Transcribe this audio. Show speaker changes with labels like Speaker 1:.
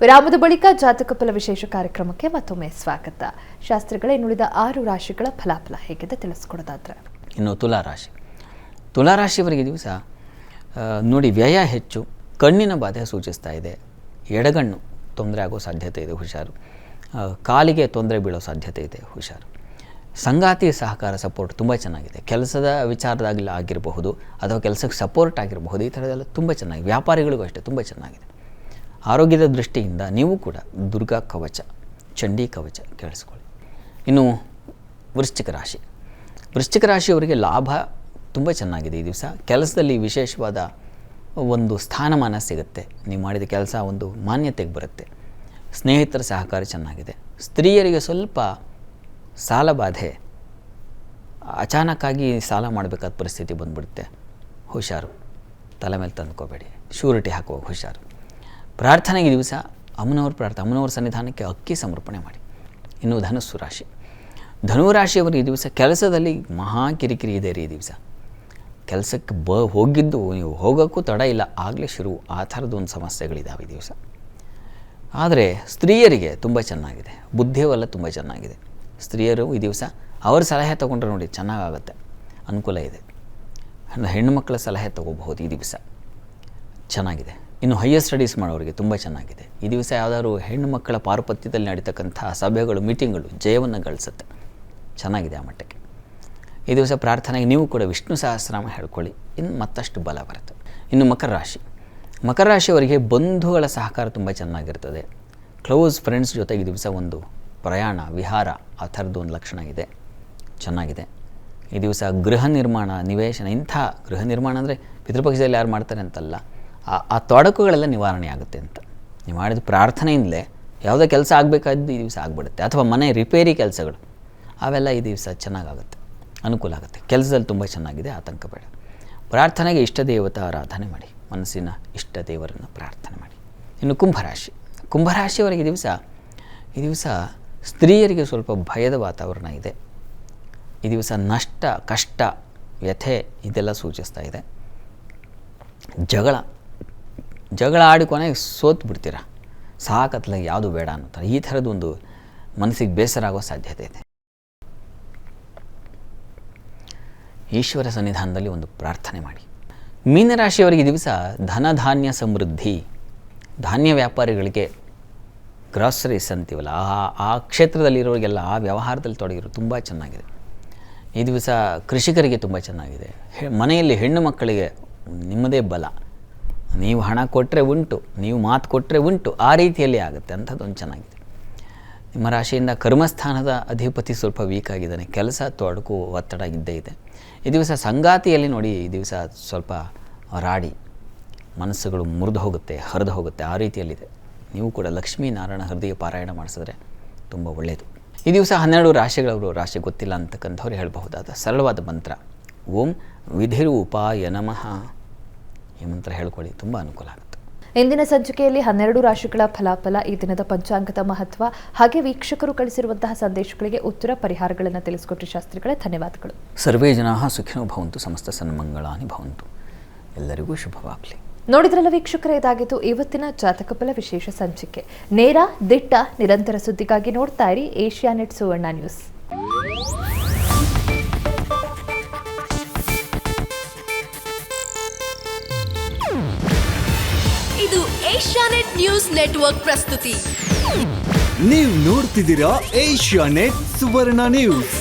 Speaker 1: ವಿರಾಮದ ಬಳಿಕ ಜಾತಕ ಫಲ ವಿಶೇಷ ಕಾರ್ಯಕ್ರಮಕ್ಕೆ ಮತ್ತೊಮ್ಮೆ ಸ್ವಾಗತ. ಶಾಸ್ತ್ರಿಗಳೇ, ನುಳಿದ 6 ರಾಶಿಗಳ ಫಲಾಫಲ ಹೇಗಿದೆ ತಿಳಿಸ್ಕೊಡೋದಾದ್ರೆ?
Speaker 2: ಇನ್ನು ತುಲಾರಾಶಿಯವರಿಗೆ ದಿವಸ ನೋಡಿ, ವ್ಯಯ ಹೆಚ್ಚು, ಕಣ್ಣಿನ ಬಾಧೆ ಸೂಚಿಸ್ತಾ ಇದೆ, ಎಡಗಣ್ಣು ತೊಂದರೆ ಆಗೋ ಸಾಧ್ಯತೆ ಇದೆ, ಹುಷಾರು. ಕಾಲಿಗೆ ತೊಂದರೆ ಬೀಳೋ ಸಾಧ್ಯತೆ ಇದೆ, ಹುಷಾರು. ಸಂಗಾತಿ ಸಹಕಾರ ಸಪೋರ್ಟ್ ತುಂಬ ಚೆನ್ನಾಗಿದೆ. ಕೆಲಸದ ವಿಚಾರದಾಗಲಿ ಆಗಿರಬಹುದು ಅಥವಾ ಕೆಲಸಕ್ಕೆ ಸಪೋರ್ಟ್ ಆಗಿರಬಹುದು, ಈ ಥರದ್ದೆಲ್ಲ ತುಂಬ ಚೆನ್ನಾಗಿದೆ. ವ್ಯಾಪಾರಿಗಳಿಗೂ ಅಷ್ಟೇ ತುಂಬ ಚೆನ್ನಾಗಿದೆ. ಆರೋಗ್ಯದ ದೃಷ್ಟಿಯಿಂದ ನೀವು ಕೂಡ ದುರ್ಗಾ ಕವಚ, ಚಂಡಿ ಕವಚ ಕೇಳಿಸ್ಕೊಳ್ಳಿ. ಇನ್ನು ವೃಶ್ಚಿಕ ರಾಶಿಯವರಿಗೆ ಲಾಭ ತುಂಬ ಚೆನ್ನಾಗಿದೆ. ಈ ದಿವಸ ಕೆಲಸದಲ್ಲಿ ವಿಶೇಷವಾದ ಒಂದು ಸ್ಥಾನಮಾನ ಸಿಗುತ್ತೆ. ನೀವು ಮಾಡಿದ ಕೆಲಸ ಒಂದು ಮಾನ್ಯತೆಗೆ ಬರುತ್ತೆ. ಸ್ನೇಹಿತರ ಸಹಕಾರ ಚೆನ್ನಾಗಿದೆ. ಸ್ತ್ರೀಯರಿಗೆ ಸ್ವಲ್ಪ ಸಾಲ ಬಾಧೆ, ಅಚಾನಕ್ಕಾಗಿ ಸಾಲ ಮಾಡಬೇಕಾದ ಪರಿಸ್ಥಿತಿ ಬಂದುಬಿಡುತ್ತೆ, ಹುಷಾರು. ತಲೆ ಮೇಲೆ ತಂದುಕೋಬೇಡಿ, ಶ್ಯೂರಿಟಿ ಹಾಕುವಾಗ ಹುಷಾರು. ಪ್ರಾರ್ಥನೆಗೆ ದಿವಸ ಅಮ್ಮನವ್ರ ಸನ್ನಿಧಾನಕ್ಕೆ ಅಕ್ಕಿ ಸಮರ್ಪಣೆ ಮಾಡಿ. ಇನ್ನು ಧನುರಾಶಿಯವರು ಈ ದಿವಸ ಕೆಲಸದಲ್ಲಿ ಮಹಾ ಕಿರಿಕಿರಿ ಇದೆ ರೀ. ಈ ದಿವಸ ಕೆಲಸಕ್ಕೆ ಹೋಗಿದ್ದು ನೀವು ಹೋಗೋಕ್ಕೂ ತಡ ಇಲ್ಲ, ಆಗಲೇ ಶುರು, ಆ ಥರದೊಂದು ಸಮಸ್ಯೆಗಳಿದ್ದಾವೆ ಈ ದಿವಸ. ಆದರೆ ಸ್ತ್ರೀಯರಿಗೆ ತುಂಬ ಚೆನ್ನಾಗಿದೆ, ಬುದ್ಧಿಯವೆಲ್ಲ ತುಂಬ ಚೆನ್ನಾಗಿದೆ. ಸ್ತ್ರೀಯರು ಈ ದಿವಸ ಅವ್ರ ಸಲಹೆ ತೊಗೊಂಡ್ರೆ ನೋಡಿ ಚೆನ್ನಾಗಾಗುತ್ತೆ, ಅನುಕೂಲ ಇದೆ. ಹೆಣ್ಣು ಮಕ್ಕಳ ಸಲಹೆ ತೊಗೋಬಹುದು ಈ ದಿವಸ, ಚೆನ್ನಾಗಿದೆ. ಇನ್ನು ಹೈಯರ್ ಸ್ಟಡೀಸ್ ಮಾಡೋರಿಗೆ ತುಂಬ ಚೆನ್ನಾಗಿದೆ. ಈ ದಿವಸ ಯಾವುದಾದ್ರು ಹೆಣ್ಣು ಮಕ್ಕಳ ಪಾರುಪತ್ಯದಲ್ಲಿ ನಡೀತಕ್ಕಂಥ ಸಭೆಗಳು, ಮೀಟಿಂಗ್ಗಳು ಜಯವನ್ನು ಗಳಿಸುತ್ತೆ, ಚೆನ್ನಾಗಿದೆ ಆ ಮಟ್ಟಕ್ಕೆ. ಈ ದಿವಸ ಪ್ರಾರ್ಥನೆಗೆ ನೀವು ಕೂಡ ವಿಷ್ಣು ಸಹಸ್ರನಾಮ ಹೇಳ್ಕೊಳ್ಳಿ, ಇನ್ನು ಮತ್ತಷ್ಟು ಬಲ ಬರುತ್ತೆ. ಇನ್ನು ಮಕರ ರಾಶಿಯವರಿಗೆ ಬಂಧುಗಳ ಸಹಕಾರ ತುಂಬ ಚೆನ್ನಾಗಿರ್ತದೆ. ಕ್ಲೋಸ್ ಫ್ರೆಂಡ್ಸ್ ಜೊತೆಗೆ ಈ ದಿವಸ ಒಂದು ಪ್ರಯಾಣ, ವಿಹಾರ, ಆ ಥರದ್ದು ಒಂದು ಲಕ್ಷಣ ಇದೆ, ಚೆನ್ನಾಗಿದೆ. ಈ ದಿವಸ ಗೃಹ ನಿರ್ಮಾಣ, ನಿವೇಶನ, ಇಂಥ ಗೃಹ ನಿರ್ಮಾಣ ಅಂದರೆ ಪಿತೃಪಕ್ಷದಲ್ಲಿ ಯಾರು ಮಾಡ್ತಾರೆ ಅಂತಲ್ಲ, ಆ ತೊಡಕುಗಳೆಲ್ಲ ನಿವಾರಣೆ ಆಗುತ್ತೆ ಅಂತ. ನೀವು ಮಾಡಿದ ಪ್ರಾರ್ಥನೆಯಿಂದಲೇ ಯಾವುದೇ ಕೆಲಸ ಆಗಬೇಕಾದ್ದು ಈ ದಿವಸ ಆಗಿಬಿಡುತ್ತೆ. ಅಥವಾ ಮನೆ ರಿಪೇರಿ ಕೆಲಸಗಳು ಅವೆಲ್ಲ ಈ ದಿವಸ ಚೆನ್ನಾಗಾಗುತ್ತೆ, ಅನುಕೂಲ ಆಗುತ್ತೆ. ಕೆಲಸದಲ್ಲಿ ತುಂಬ ಚೆನ್ನಾಗಿದೆ, ಆತಂಕ ಬೇಡ. ಪ್ರಾರ್ಥನೆಗೆ ಇಷ್ಟ ದೇವತಾ ಆರಾಧನೆ ಮಾಡಿ, ಮನಸ್ಸಿನ ಇಷ್ಟ ದೇವರನ್ನು ಪ್ರಾರ್ಥನೆ ಮಾಡಿ. ಇನ್ನು ಕುಂಭರಾಶಿಯವರಿಗೆ ಈ ದಿವಸ ಸ್ತ್ರೀಯರಿಗೆ ಸ್ವಲ್ಪ ಭಯದ ವಾತಾವರಣ ಇದೆ. ಈ ದಿವಸ ನಷ್ಟ, ಕಷ್ಟ, ವ್ಯಥೆ ಇದೆಲ್ಲ ಸೂಚಿಸ್ತಾ ಇದೆ. ಜಗಳ ಆಡಿ ಕೊನೆಗೆ ಸೋತು ಬಿಡ್ತೀರ, ಸಾಕತ್ಲ ಯಾವುದು ಬೇಡ ಅನ್ನೋತಾರೆ. ಈ ಥರದೊಂದು ಮನಸ್ಸಿಗೆ ಬೇಸರ ಆಗೋ ಸಾಧ್ಯತೆ ಇದೆ. ಈಶ್ವರ ಸನ್ನಿಧಾನದಲ್ಲಿ ಒಂದು ಪ್ರಾರ್ಥನೆ ಮಾಡಿ. ಮೀನರಾಶಿಯವರಿಗೆ ದಿವಸ ಧನಧಾನ್ಯ ಸಮೃದ್ಧಿ, ಧಾನ್ಯ ವ್ಯಾಪಾರಿಗಳಿಗೆ, ಗ್ರಾಸರೀಸ್ ಅಂತೀವಲ್ಲ, ಆ ಕ್ಷೇತ್ರದಲ್ಲಿರೋರಿಗೆಲ್ಲ, ಆ ವ್ಯವಹಾರದಲ್ಲಿ ತೊಡಗಿರೋ ತುಂಬ ಚೆನ್ನಾಗಿದೆ. ಈ ದಿವಸ ಕೃಷಿಕರಿಗೆ ತುಂಬ ಚೆನ್ನಾಗಿದೆ. ಮನೆಯಲ್ಲಿ ಹೆಣ್ಣು ಮಕ್ಕಳಿಗೆ ನಿಮ್ಮದೇ ಬಲ, ನೀವು ಹಣ ಕೊಟ್ಟರೆ ಉಂಟು, ನೀವು ಮಾತು ಕೊಟ್ಟರೆ ಉಂಟು, ಆ ರೀತಿಯಲ್ಲಿ ಆಗುತ್ತೆ, ಅಂಥದ್ದೊಂದು ಚೆನ್ನಾಗಿದೆ. ನಿಮ್ಮ ರಾಶಿಯಿಂದ ಕರ್ಮಸ್ಥಾನದ ಅಧಿಪತಿ ಸ್ವಲ್ಪ ವೀಕ್ ಆಗಿದ್ದಾನೆ, ಕೆಲಸ ತೊಡಕು, ಒತ್ತಡ ಇದ್ದೇ ಇದೆ. ಈ ದಿವಸ ಸಂಗಾತಿಯಲ್ಲಿ ನೋಡಿ, ಈ ದಿವಸ ಸ್ವಲ್ಪ ರಾಡಿ, ಮನಸ್ಸುಗಳು ಮುರಿದು ಹೋಗುತ್ತೆ, ಹರಿದು ಹೋಗುತ್ತೆ, ಆ ರೀತಿಯಲ್ಲಿದೆ. ನೀವು ಕೂಡ ಲಕ್ಷ್ಮೀನಾರಾಯಣ ಹೃದಯ ಪಾರಾಯಣ ಮಾಡಿಸಿದ್ರೆ ತುಂಬ ಒಳ್ಳೆಯದು. ಈ ದಿವಸ 12 ರಾಶಿಗಳವರು, ರಾಶಿ ಗೊತ್ತಿಲ್ಲ ಅಂತಕ್ಕಂಥವ್ರು ಹೇಳಬಹುದಾದ ಸರಳವಾದ ಮಂತ್ರ ಓಂ ವಿಧಿರೂಪಾಯ ನಮಃ, ಈ ಮಂತ್ರ ಹೇಳ್ಕೊಳ್ಳಿ, ತುಂಬ ಅನುಕೂಲ ಆಗುತ್ತೆ.
Speaker 1: ಇಂದಿನ ಸಂಚಿಕೆಯಲ್ಲಿ 12 ರಾಶಿಗಳ ಫಲಾಫಲ, ಈ ದಿನದ ಪಂಚಾಂಗದ ಮಹತ್ವ, ಹಾಗೆ ವೀಕ್ಷಕರು ಕಳಿಸಿರುವಂತಹ ಸಂದೇಶಗಳಿಗೆ ಉತ್ತರ, ಪರಿಹಾರಗಳನ್ನು ತಿಳಿಸಿಕೊಟ್ಟ ಶಾಸ್ತ್ರಿಗಳೇ, ಧನ್ಯವಾದಗಳು.
Speaker 2: ಸರ್ವೇ ಜನಾಃ ಸುಖಿನೋ ಭವಂತು, ಸಮಸ್ತ ಸನ್ಮಂಗಳಾನಿ ಭವಂತು. ಎಲ್ಲರಿಗೂ ಶುಭವಾಗಲಿ.
Speaker 1: ನೋಡಿದ್ರಲ್ಲ ವೀಕ್ಷಕರೇ, ಇದಾಗಿತ್ತು ಇವತ್ತಿನ ಜಾತಕ ಫಲ ವಿಶೇಷ ಸಂಚಿಕೆ. ನೇರ, ದಿಟ್ಟ, ನಿರಂತರ ಸುದ್ದಿಗಾಗಿ ನೋಡ್ತಾ ಇರಿ ಏಷ್ಯಾನೆಟ್ ಸುವರ್ಣ ನ್ಯೂಸ್.
Speaker 3: ಇದು ಏಷ್ಯಾನೆಟ್ ನ್ಯೂಸ್ ನೆಟ್ವರ್ಕ್ ಪ್ರಸ್ತುತಿ.
Speaker 4: ನೀವು ನೋಡ್ತಿದ್ದೀರಾ ಏಷ್ಯಾನೆಟ್ ಸುವರ್ಣ ನ್ಯೂಸ್.